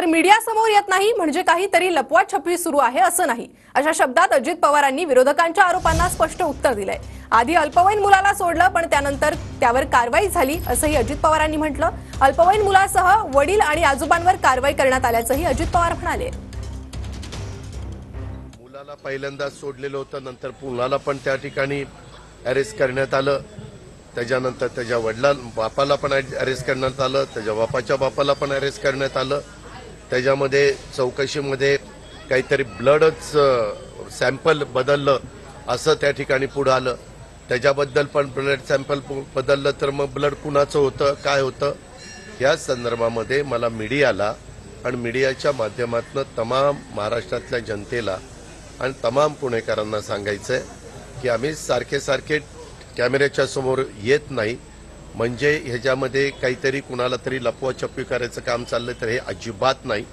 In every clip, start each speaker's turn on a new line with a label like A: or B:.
A: तर मीडिया समोर येत नाही म्हणजे काहीतरी लपवाछपवी सुरू आहे असं नाही, अशा शब्दात अजित पवारांनी विरोधकांच्या आरोपांना स्पष्ट उत्तर दिलंय। आधी अल्पवयीन मुलाला सोडलं पण त्यानंतर त्यावर कारवाई झाली असंही अजित पवारांनी म्हटलं। अल्पवयीन मुलासह वडील आणि आजोबांवर कारवाई करण्यात आल्याचंही अजित पवार म्हणाले।
B: मुलाला पहिल्यांदा सोडलेलं होतं, नंतर मुलाला पण त्या ठिकाणी अरेस्ट करण्यात आलं, त्याच्यानंतर त्याच्या बापाला पण अरेस्ट करण्यात आलं, त्याच्या बापाच्या बापाला पण अरेस्ट करण्यात आलं। त्याच्यामध्ये चौकशीमध्ये काहीतरी ब्लडच सॅम्पल बदललं असं त्या ठिकाणी पुढे आलं। त्याच्याबद्दल पण ब्लड सॅम्पल बदललं तर मग ब्लड कुणाचं होतं, काय होतं, या संदर्भामध्ये मला मीडियाला आणि मीडियाच्या माध्यमातून तमाम महाराष्ट्रातल्या जनतेला आणि तमाम पुणेकरांना सांगायचं आहे की आम्ही सारखे कॅमेऱ्याच्या समोर येत नाही, म्हणजे ह्याच्यामध्ये काहीतरी कुणाला तरी लपवाछपवी करायचं काम चाललं तर हे अजिबात नाही।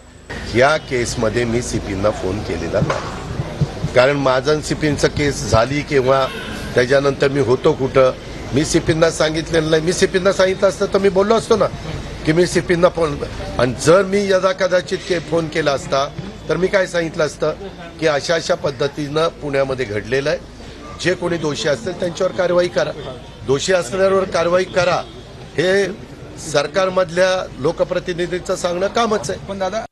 B: या केसमध्ये मी सीपींना फोन केलेला नाही, कारण माझं सीपींचं केस झाली किंवा त्याच्यानंतर मी होतो कुठं मी सीपींना सांगितलेलं नाही। मी सीपींना सांगितलं असतं तर मी बोललो असतो ना की मी सीपींना फोन, आणि जर मी यदा कदाचित फोन केला असता तर मी काय सांगितलं असतं की अशा पद्धतीनं पुण्यामध्ये घडलेलं आहे, जे कोणी दोषी असतील त्यांच्यावर कारवाई करा, दोषी असणाऱ्यावर कारवाई करा, हे सरकारमधल्या लोकप्रतिनिधींचं सांगणं कामच आहे।
C: पण दादा